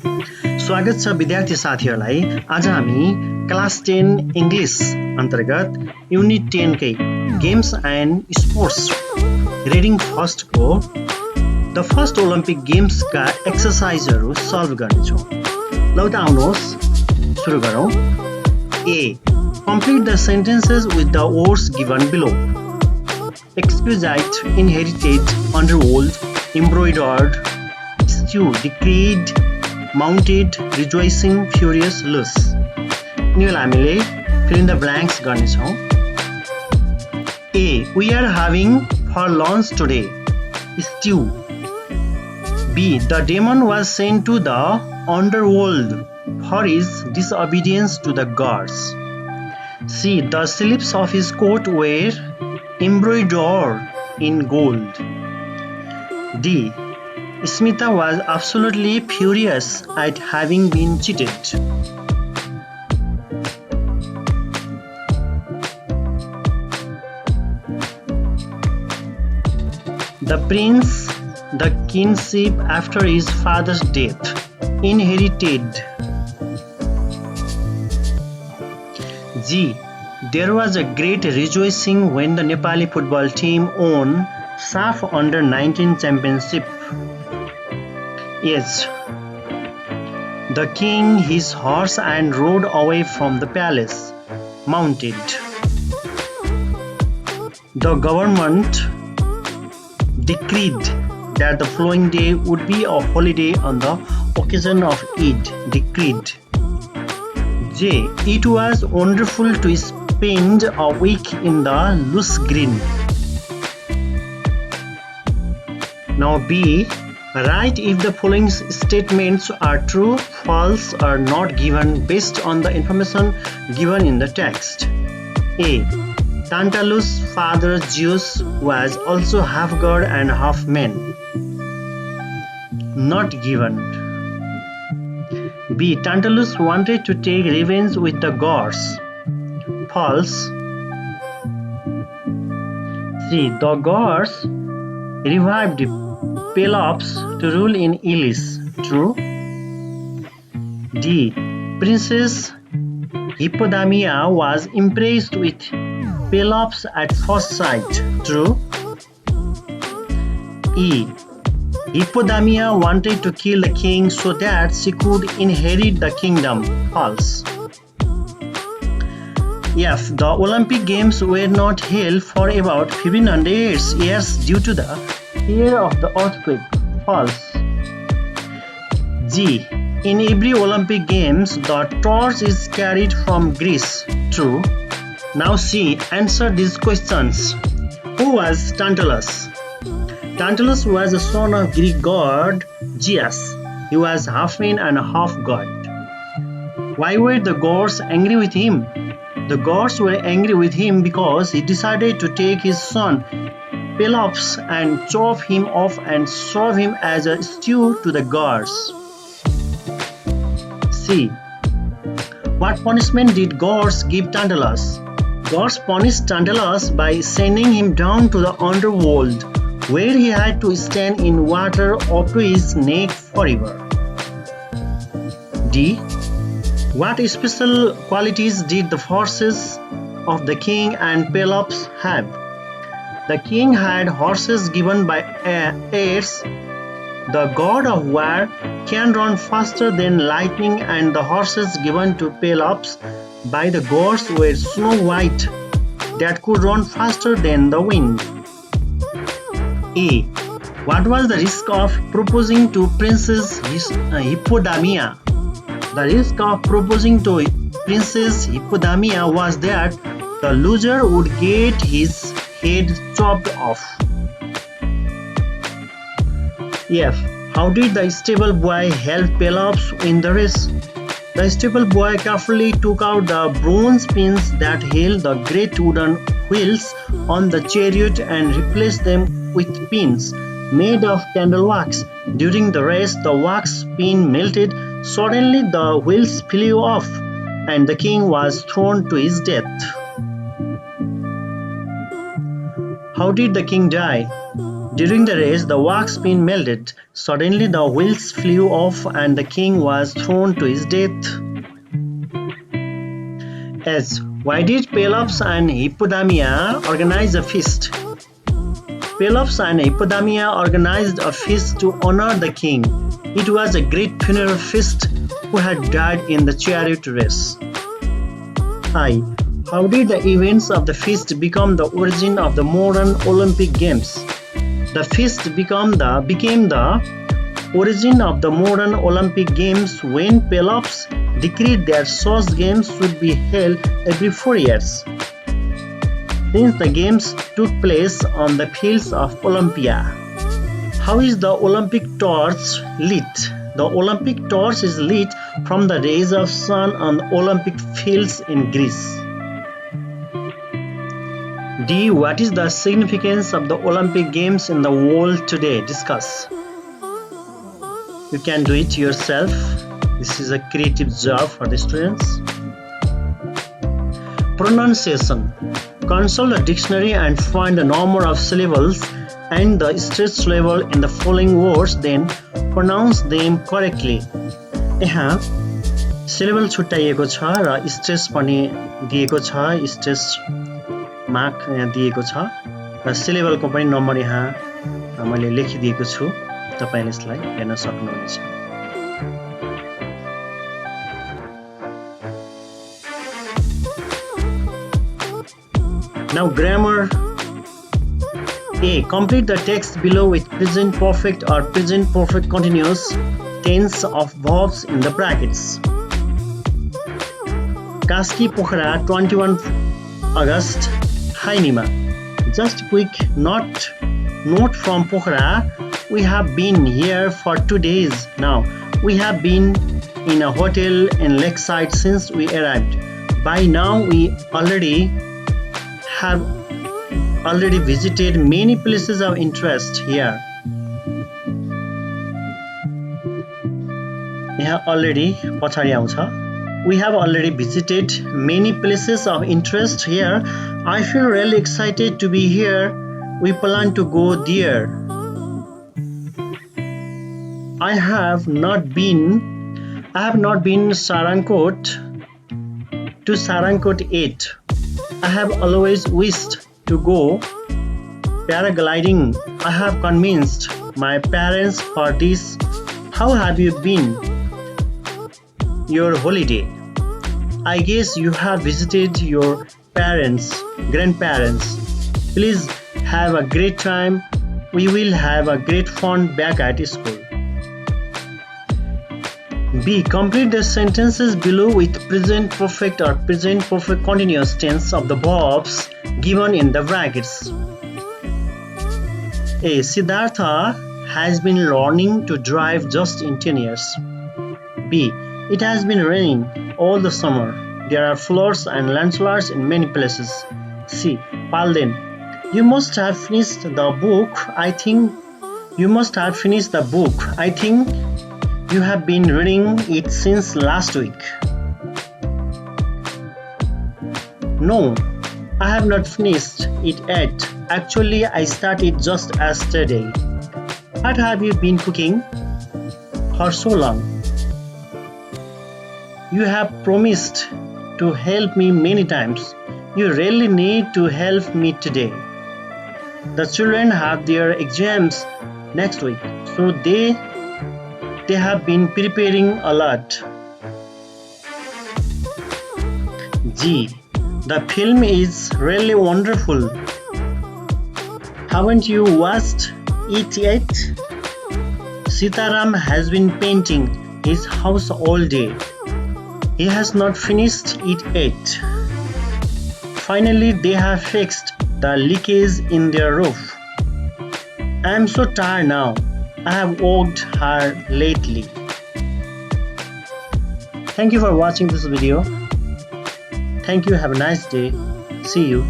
स्वागत छ विद्यार्थी साथीहरूलाई। आज हामी क्लास 10 इंग्लिश अन्तर्गत युनिट 10 कै games end sports reading first को द फर्स्ट ओलम्पिक गेम्स का एक्सरसाइजहरू सल्भ गर्नेछौँ। लौ त आउनुहोस् सुरु गरौँ। A. Complete the sentences with the words given below. Exquisite, inherited, underworld, embroidered, stew, decreed, mounted, rejoicing, furious, loose. यिनीलाई हामीले fill in the blanks गर्नेछौँ। A. We are having for lunch today. Stew. B. The demon was sent to the underworld for his disobedience to the gods. C. The sleeves of his coat were embroidered in gold. D. Smita was absolutely furious at having been cheated. The prince, the kinship after his father's death, inherited. G. There was a great rejoicing when the Nepali football team won SAF Under-19 championship. H. The king, his horse and rode away from the palace, mounted. The government decreed that the following day would be a holiday on the occasion of Eid, decreed. J. It was wonderful to spend a week in the loose green. Now B. Write if the following statements are true, false, or not given based on the information given in the text. A. Tantalus' father Zeus was also half god and half man. Not given. B. Tantalus wanted to take revenge with the gods. False. C. The gods revived Pelops to rule in Elis. True. D. Princess Hippodamia was impressed with Pelops at first sight. True. E. Hippodamia wanted to kill the king so that she could inherit the kingdom. False. F. The Olympic Games were not held for about 1500 years due to the fear of the earthquake. False. G. In every Olympic Games, the torch is carried from Greece. True. Now C. Answer these questions. Who was Tantalus? Tantalus was the son of Greek god Zeus. He was half man and half god. Why were the gods angry with him? The gods were angry with him because he decided to take his son Pelops and chop him off and serve him as a stew to the gods. C. What punishment did gods give Tantalus? Gods punished Tantalus by sending him down to the underworld, where he had to stand in water up to his neck forever. D. What special qualities did the horses of the king and Pelops have? The king had horses given by Ares, the god of war, can run faster than lightning, and the horses given to Pelops by the gods were snow white, that could run faster than the wind. A. What was the risk of proposing to Princess Hippodamia? The risk of proposing to Princess Hippodamia was that the loser would get his head chopped off. F. How did the stable boy help Pelops win the race? The stable boy carefully took out the bronze pins that held the great wooden wheels on the chariot and replaced them with pins made of candle wax. During the race, the wax pin melted. Suddenly, the wheels flew off, and the king was thrown to his death. How did the king die? During the race, the wax spin melted. Suddenly, the wheels flew off and the king was thrown to his death. S. Why did Pelops and Hippodamia organize a feast? Pelops and Hippodamia organized a feast to honor the king. It was a great funeral feast who had died in the chariot race. I. How did the events of the feast become the origin of the modern Olympic Games? The feast became the origin of the modern Olympic Games when Pelops decreed that such games should be held every 4 years. Since the games took place on the fields of Olympia. How is the Olympic torch lit? The Olympic torch is lit from the rays of sun on Olympic fields in Greece. D. What is the significance of the Olympic Games in the world today? Discuss. You can do it yourself. This is a creative job for the students. Pronunciation. Consult the dictionary and find the number of syllables and the stress level in the following words, then pronounce them correctly. यहाँ syllable छुट्याइएको छ र stress पनि दिएको छ, stress mark यहाँ दिएको छ र syllable को पनि नम्बर यहाँ मैले लेखिदिएको छु, तपाईले यसलाई हेर्न सक्नुहुनेछ. Now grammar. A. Complete the text below with present perfect or present perfect continuous tense of verbs in the brackets. Kaski Pokhara, 21 August, Hainima. Just quick note from Pokhara. We have been here for 2 days now. We have been in a hotel in Lakeside since we arrived. By now we have already visited many places of interest here. यहाँ already पछाडि आउँछ. We have already visited many places of interest here. I feel really excited to be here. We plan to go there. I have not been to Sarangkot yet. I have always wished to go paragliding. I have convinced my parents for this. How have you been? Your holiday? I guess you have visited your grandparents. Please have a great time. We will have a great fun back at school. B. Complete the sentences below with present perfect or present perfect continuous tense of the verbs given in the brackets. A. Siddhartha has been learning to drive just in 10 years. B. It has been raining all the summer. There are floods and landslides in many places. C. Palden, you must have finished the book. I think you have been reading it since last week. No, I have not finished it yet. Actually, I started just yesterday. What have you been cooking for so long? You have promised to help me many times. You really need to help me today. The children have their exams next week, so they have been preparing a lot. G. The film is really wonderful. Haven't you watched it yet? Sitaram has been painting his house all day. He has not finished it yet. Finally, they have fixed the leakage in their roof. I am so tired now. I have worked hard lately. Thank you for watching this video. Thank you. Have a nice day. See you.